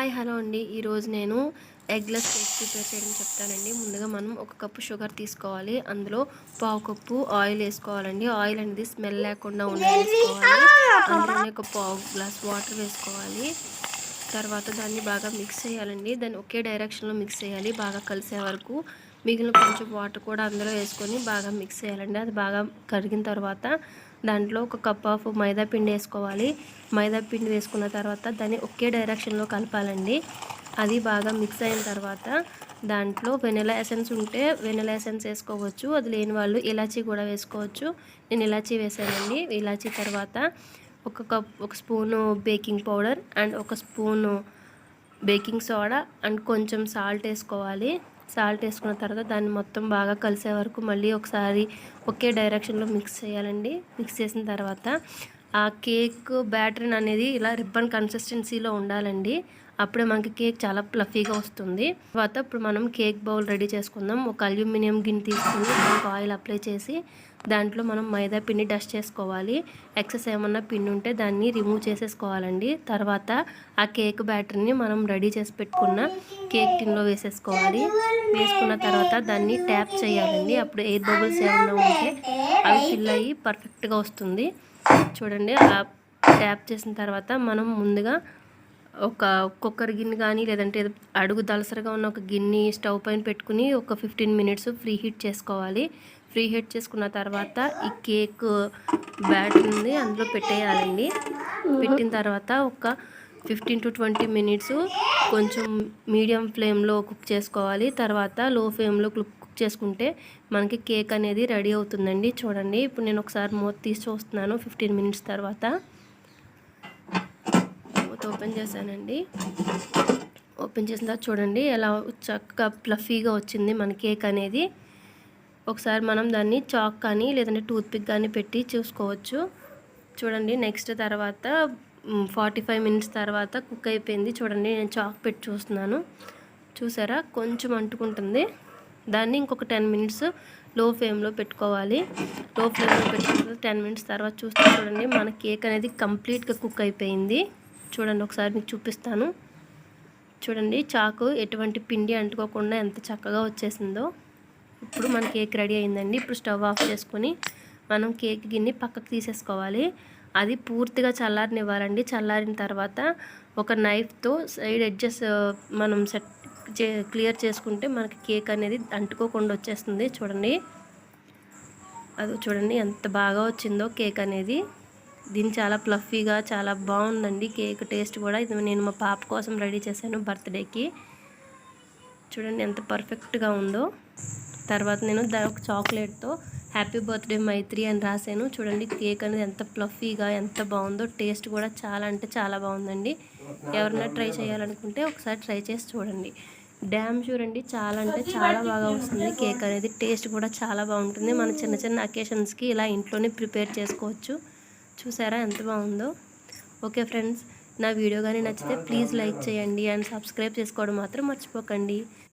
Hi hello అండి. ఈరోజు నేను ఎగ్లెస్ కేక్ ప్రిపేర్ చేయడం చెప్తానండి. ముందుగా మనం ఒక కప్పు షుగర్ తీసుకోవాలి. అందులో పావు కప్పు ఆయిల్ వేసుకోవాలండి. ఆయిల్ అనేది స్మెల్ లేకుండా ఉండేది వేసుకోవాలి. అందులోనే ఒక పావు గ్లాస్ వాటర్ వేసుకోవాలి. తర్వాత దాన్ని బాగా మిక్స్ చేయాలండి. దాన్ని ఒకే డైరెక్షన్లో మిక్స్ చేయాలి బాగా కలిసే వరకు. మిగిలిన కొంచెం వాటర్ కూడా అందులో వేసుకొని బాగా మిక్స్ చేయాలండి. అది బాగా కరిగిన తర్వాత దాంట్లో ఒక కప్ ఆఫ్ మైదా పిండి వేసుకోవాలి. మైదా పిండి వేసుకున్న తర్వాత దాన్ని ఒకే డైరెక్షన్లో కలపాలండి. అది బాగా మిక్స్ అయిన తర్వాత దాంట్లో వెనిలా ఎసెన్స్ ఉంటే వెనిలా ఎసెన్స్ వేసుకోవచ్చు. అది లేని వాళ్ళు ఇలాచీ కూడా వేసుకోవచ్చు. నేను ఇలాచీ వేసానండి. ఇలాచీ తర్వాత ఒక స్పూను బేకింగ్ పౌడర్ అండ్ ఒక స్పూను బేకింగ్ సోడా అండ్ కొంచెం సాల్ట్ వేసుకోవాలి. సాల్ట్ వేసుకున్న తర్వాత దాన్ని మొత్తం బాగా కలిసే వరకు మళ్ళీ ఒకసారి ఒకే డైరెక్షన్లో మిక్స్ చేయాలండి. మిక్స్ చేసిన తర్వాత ఆ కేక్ బ్యాటర్ అనేది ఇలా రిబ్బన్ కన్సిస్టెన్సీలో ఉండాలండి. అప్పుడే మనకి కేక్ చాలా ఫ్లఫీగా వస్తుంది. తర్వాత ఇప్పుడు మనం కేక్ బౌల్ రెడీ చేసుకుందాం. ఒక అల్యూమినియం గిన్నె తీసుకుని దానికి ఆయిల్ అప్లై చేసి దాంట్లో మనం మైదా పిండి డస్ట్ చేసుకోవాలి. ఎక్సెస్ ఏమన్నా పిండి ఉంటే దాన్ని రిమూవ్ చేసేసుకోవాలండి. తర్వాత ఆ కేక్ బ్యాటర్ని మనం రెడీ చేసి పెట్టుకున్న కేక్ టిన్లో వేసేసుకోవాలి. వేసుకున్న తర్వాత దాన్ని ట్యాప్ చేయాలండి. అప్పుడు ఎయిర్ బబుల్స్ ఏమన్నా ఉంటే అవి ఫిల్ అయ్యి పర్ఫెక్ట్గా వస్తుంది. చూడండి, ఆ ట్యాప్ చేసిన తర్వాత మనం ముందుగా ఒక కుక్కర్ గిన్నె కానీ లేదంటే అడుగు దలసరిగా ఉన్న ఒక గిన్నె స్టవ్ పైన పెట్టుకుని ఒక 15 మినిట్స్ ఫ్రీ హీట్ చేసుకోవాలి. ఫ్రీ హీట్ చేసుకున్న తర్వాత ఈ కేక్ బ్యాటర్ని అందులో పెట్టేయాలండి. పెట్టిన తర్వాత ఒక 15 to 20 మినిట్స్ కొంచెం మీడియం ఫ్లేమ్లో కుక్ చేసుకోవాలి. తర్వాత లో ఫ్లేమ్లో కుక్ చేసుకుంటే మనకి కేక్ అనేది రెడీ అవుతుందండి. చూడండి, ఇప్పుడు నేను ఒకసారి మూత తీసి చూస్తున్నాను. 15 మినిట్స్ తర్వాత మూత ఓపెన్ చేశానండి. ఓపెన్ చేసిన తర్వాత చూడండి ఎలా చక్కగా ఫ్లఫీగా వచ్చింది మన కేక్ అనేది. ఒకసారి మనం దాన్ని చాక్ కానీ లేదంటే టూత్పిక్ కానీ పెట్టి చూసుకోవచ్చు. చూడండి, నెక్స్ట్ తర్వాత 45 మినిట్స్ తర్వాత కుక్ అయిపోయింది. చూడండి, నేను చాక్ పెట్టి చూస్తున్నాను. చూసారా, కొంచెం అంటుకుంటుంది. దాన్ని ఇంకొక 10 మినిట్స్ లో ఫ్లేమ్లో పెట్టుకోవాలి. లో ఫ్లేమ్లో పెట్టుకున్న 10 మినిట్స్ తర్వాత చూస్తే చూడండి మన కేక్ అనేది కంప్లీట్గా కుక్ అయిపోయింది. చూడండి, ఒకసారి మీకు చూపిస్తాను. చూడండి, చాకు ఎటువంటి పిండి అంటుకోకుండా ఎంత చక్కగా వచ్చేసిందో. ఇప్పుడు మన కేక్ రెడీ అయిందండి. ఇప్పుడు స్టవ్ ఆఫ్ చేసుకొని మనం కేక్ గిన్నె పక్కకు తీసేసుకోవాలి. అది పూర్తిగా చల్లారనివ్వాలండి. చల్లారిన తర్వాత ఒక నైఫ్తో సైడ్ ఎడ్జెస్ మనం క్లియర్ చేసుకుంటే మనకి కేక్ అనేది అంటుకోకుండా వచ్చేస్తుంది. చూడండి, అది చూడండి ఎంత బాగా వచ్చిందో కేక్ అనేది. దీన్ని చాలా ఫ్లఫీగా చాలా బాగుందండి కేక్ టేస్ట్ కూడా. ఇది నేను మా పాప కోసం రెడీ చేశాను బర్త్డేకి. చూడండి ఎంత పర్ఫెక్ట్గా ఉందో. తర్వాత నేను ఒక చాక్లెట్తో హ్యాపీ బర్త్డే మైత్రి అని రాశాను. చూడండి, కేక్ అనేది ఎంత ఫ్లఫీగా ఎంత బాగుందో. టేస్ట్ కూడా చాలా అంటే చాలా బాగుందండి. ఎవరైనా ట్రై చేయాలనుకుంటే ఒకసారి ట్రై చేసి చూడండి. డ్యామ్ షూర్ అండి, చాలా అంటే చాలా బాగా వస్తుంది కేక్ అనేది. టేస్ట్ కూడా చాలా బాగుంటుంది. మన చిన్న చిన్న అకేషన్స్కి ఇలా ఇంట్లోనే ప్రిపేర్ చేసుకోవచ్చు. చూసారా ఎంత బాగుందో. ఓకే ఫ్రెండ్స్, నా వీడియో కానీ నచ్చితే ప్లీజ్ లైక్ చేయండి అండ్ సబ్స్క్రైబ్ చేసుకోవడం మాత్రం మర్చిపోకండి.